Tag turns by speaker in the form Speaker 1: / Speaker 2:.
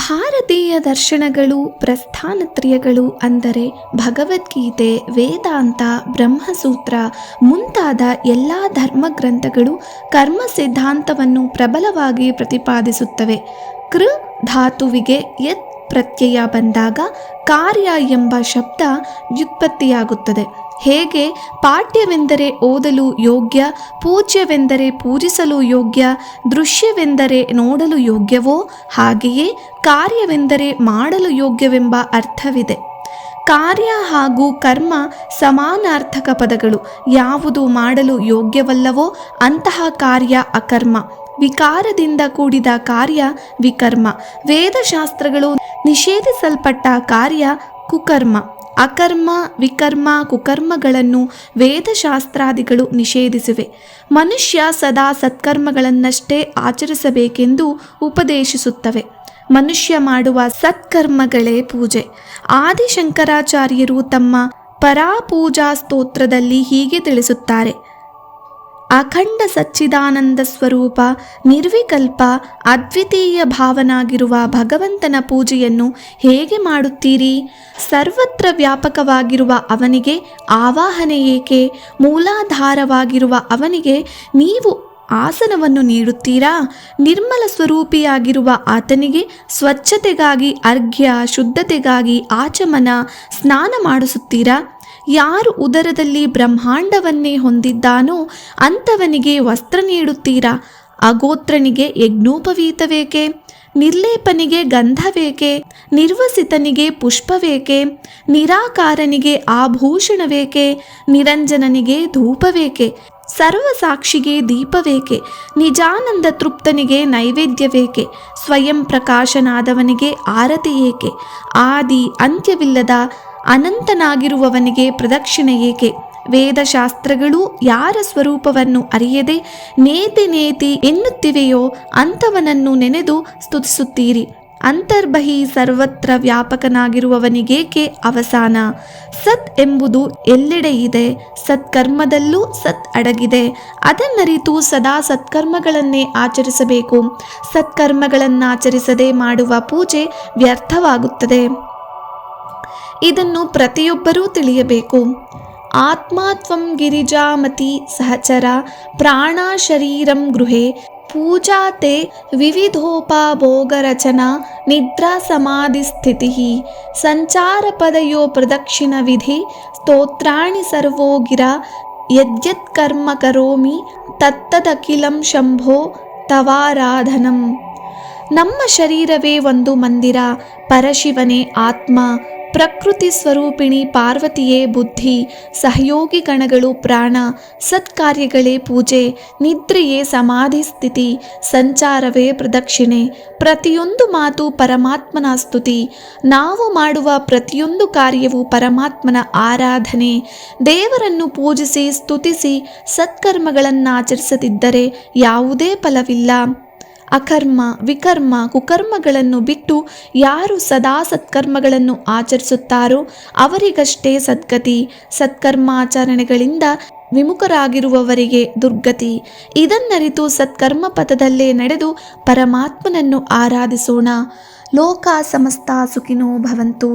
Speaker 1: ಭಾರತೀಯ ದರ್ಶನಗಳು, ಪ್ರಸ್ಥಾನತ್ರಯಗಳು ಅಂದರೆ ಭಗವದ್ಗೀತೆ, ವೇದಾಂತ, ಬ್ರಹ್ಮಸೂತ್ರ ಮುಂತಾದ ಎಲ್ಲ ಧರ್ಮಗ್ರಂಥಗಳು ಕರ್ಮ ಸಿದ್ಧಾಂತವನ್ನು ಪ್ರಬಲವಾಗಿ ಪ್ರತಿಪಾದಿಸುತ್ತವೆ. ಕೃ ಧಾತುವಿಗೆ ಯತ್ ಪ್ರತ್ಯಯ ಬಂದಾಗ ಕಾರ್ಯ ಎಂಬ ಶಬ್ದ ವ್ಯುತ್ಪತ್ತಿಯಾಗುತ್ತದೆ. ಹೇಗೆ ಪಾಠ್ಯವೆಂದರೆ ಓದಲು ಯೋಗ್ಯ, ಪೂಜ್ಯವೆಂದರೆ ಪೂಜಿಸಲು ಯೋಗ್ಯ, ದೃಶ್ಯವೆಂದರೆ ನೋಡಲು ಯೋಗ್ಯವೋ ಹಾಗೆಯೇ ಕಾರ್ಯವೆಂದರೆ ಮಾಡಲು ಯೋಗ್ಯವೆಂಬ ಅರ್ಥವಿದೆ. ಕಾರ್ಯ ಹಾಗೂ ಕರ್ಮ ಸಮಾನಾರ್ಥಕ ಪದಗಳು. ಯಾವುದು ಮಾಡಲು ಯೋಗ್ಯವಲ್ಲವೋ ಅಂತಹ ಕಾರ್ಯ ಅಕರ್ಮ, ವಿಕಾರದಿಂದ ಕೂಡಿದ ಕಾರ್ಯ ವಿಕರ್ಮ. ವೇದಶಾಸ್ತ್ರಗಳು ನಿಷೇಧಿಸಲ್ಪಟ್ಟ ಕಾರ್ಯ ಕುಕರ್ಮ. ಅಕರ್ಮ, ವಿಕರ್ಮ, ಕುಕರ್ಮಗಳನ್ನು ವೇದಶಾಸ್ತ್ರಾದಿಗಳು ನಿಷೇಧಿಸಿವೆ. ಮನುಷ್ಯ ಸದಾ ಸತ್ಕರ್ಮಗಳನ್ನಷ್ಟೇ ಆಚರಿಸಬೇಕೆಂದು ಉಪದೇಶಿಸುತ್ತವೆ. ಮನುಷ್ಯ ಮಾಡುವ ಸತ್ಕರ್ಮಗಳೇ ಪೂಜೆ. ಆದಿಶಂಕರಾಚಾರ್ಯರು ತಮ್ಮ ಪರಾಪೂಜಾ ಸ್ತೋತ್ರದಲ್ಲಿ ಹೀಗೆ ತಿಳಿಸುತ್ತಾರೆ: ಅಖಂಡ ಸಚ್ಚಿದಾನಂದ ಸ್ವರೂಪ, ನಿರ್ವಿಕಲ್ಪ, ಅದ್ವಿತೀಯ ಭಾವನಾಗಿರುವ ಭಗವಂತನ ಪೂಜೆಯನ್ನು ಹೇಗೆ ಮಾಡುತ್ತೀರಿ? ಸರ್ವತ್ರ ವ್ಯಾಪಕವಾಗಿರುವ ಅವನಿಗೆ ಆವಾಹನೆ ಏಕೆ? ಮೂಲಾಧಾರವಾಗಿರುವ ಅವನಿಗೆ ನೀವು ಆಸನವನ್ನು ನೀಡುತ್ತೀರಾ? ನಿರ್ಮಲ ಸ್ವರೂಪಿಯಾಗಿರುವ ಆತನಿಗೆ ಸ್ವಚ್ಛತೆಗಾಗಿ ಅರ್ಘ್ಯ, ಶುದ್ಧತೆಗಾಗಿ ಆಚಮನ, ಸ್ನಾನ ಮಾಡಿಸುತ್ತೀರಾ? ಯಾರು ಉದರದಲ್ಲಿ ಬ್ರಹ್ಮಾಂಡವನ್ನೇ ಹೊಂದಿದ್ದಾನೋ ಅಂಥವನಿಗೆ ವಸ್ತ್ರ ನೀಡುತ್ತೀರಾ? ಅಗೋತ್ರನಿಗೆ ಯಜ್ಞೋಪವೀತವೇಕೆ? ನಿರ್ಲೇಪನಿಗೆ ಗಂಧವೇಕೆ? ನಿರ್ವಸಿತನಿಗೆ ಪುಷ್ಪವೇಕೆ? ನಿರಾಕಾರನಿಗೆ ಆಭೂಷಣವೇಕೆ? ನಿರಂಜನನಿಗೆ ಧೂಪವೇಕೆ? ಸರ್ವಸಾಕ್ಷಿಗೆ ದೀಪವೇಕೆ? ನಿಜಾನಂದ ತೃಪ್ತನಿಗೆ ನೈವೇದ್ಯವೇಕೆ? ಸ್ವಯಂ ಪ್ರಕಾಶನಾದವನಿಗೆ ಆರತಿ ಏಕೆ? ಆದಿ ಅಂತ್ಯವಿಲ್ಲದ ಅನಂತನಾಗಿರುವವನಿಗೆ ಪ್ರದಕ್ಷಿಣೆ ಏಕೆ? ವೇದಶಾಸ್ತ್ರಗಳು ಯಾರ ಸ್ವರೂಪವನ್ನು ಅರಿಯದೆ ನೇತಿ ಎನ್ನುತ್ತಿವೆಯೋ ಅಂಥವನನ್ನು ನೆನೆದು ಸ್ತುತಿಸುತ್ತೀರಿ. ಅಂತರ್ಬಹಿ ಸರ್ವತ್ರ ವ್ಯಾಪಕನಾಗಿರುವವನಿಗೇಕೆ ಅವಸಾನ? ಸತ್ ಎಂಬುದು ಎಲ್ಲೆಡೆ ಇದೆ. ಸತ್ಕರ್ಮದಲ್ಲೂ ಸತ್ ಅಡಗಿದೆ. ಅದನ್ನರಿತು ಸದಾ ಸತ್ಕರ್ಮಗಳನ್ನೇ ಆಚರಿಸಬೇಕು. ಸತ್ಕರ್ಮಗಳನ್ನಾಚರಿಸದೆ ಮಾಡುವ ಪೂಜೆ ವ್ಯರ್ಥವಾಗುತ್ತದೆ. ಇದನ್ನು ಪ್ರತಿಯೊಬ್ಬರೂ ತಿಳಿಯಬೇಕು. ಆತ್ಮಾತ್ವಂ ಗಿರಿಜಾಮತಿ ಸಹಚರ ಪ್ರಾಣ ಶರೀರಂ ಗೃಹೆ ಪೂಜಾತೆ ವಿವಿಧೋಪಭೋಗರಚನಾ ನಿದ್ರಾ ಸಮಾಧಿ ಸ್ಥಿತಿ ಸಂಚಾರ ಪದಯೋ ಪ್ರದಕ್ಷಿಣ ವಿಧಿ ಸ್ತೋತ್ರಾಣಿ ಸರ್ವೋ ಗಿರ ಯದ್ಯತ್ ಕರ್ಮ ಕರೋಮಿ ತತ್ತದಖಿಲಂ ಶಂಭೋ ತವಾರಾಧನಂ. ನಮ್ಮ ಶರೀರವೇ ಒಂದು ಮಂದಿರ. ಪರಶಿವನೇ ಆತ್ಮ, ಪ್ರಕೃತಿ ಸ್ವರೂಪಿಣಿ ಪಾರ್ವತಿಯೇ ಬುದ್ಧಿ, ಸಹಯೋಗಿ ಗಣಗಳು ಪ್ರಾಣ, ಸತ್ಕಾರ್ಯಗಳೇ ಪೂಜೆ, ನಿದ್ರೆಯೇ ಸಮಾಧಿ ಸ್ಥಿತಿ, ಸಂಚಾರವೇ ಪ್ರದಕ್ಷಿಣೆ. ಪ್ರತಿಯೊಂದು ಮಾತು ಪರಮಾತ್ಮನ ಸ್ತುತಿ. ನಾವು ಮಾಡುವ ಪ್ರತಿಯೊಂದು ಕಾರ್ಯವೂ ಪರಮಾತ್ಮನ ಆರಾಧನೆ. ದೇವರನ್ನು ಪೂಜಿಸಿ ಸ್ತುತಿಸಿ ಸತ್ಕರ್ಮಗಳನ್ನಾಚರಿಸದಿದ್ದರೆ ಯಾವುದೇ ಫಲವಿಲ್ಲ. ಅಕರ್ಮ, ವಿಕರ್ಮ, ಕುಕರ್ಮಗಳನ್ನು ಬಿಟ್ಟು ಯಾರು ಸದಾ ಸತ್ಕರ್ಮಗಳನ್ನು ಆಚರಿಸುತ್ತಾರೋ ಅವರಿಗಷ್ಟೇ ಸದ್ಗತಿ. ಸತ್ಕರ್ಮಾಚರಣೆಗಳಿಂದ ವಿಮುಖರಾಗಿರುವವರಿಗೆ ದುರ್ಗತಿ. ಇದನ್ನರಿತು ಸತ್ಕರ್ಮ ಪಥದಲ್ಲೇ ನಡೆದು ಪರಮಾತ್ಮನನ್ನು ಆರಾಧಿಸೋಣ. ಲೋಕ ಸಮಸ್ತ ಸುಖಿನೋ ಭವಂತು.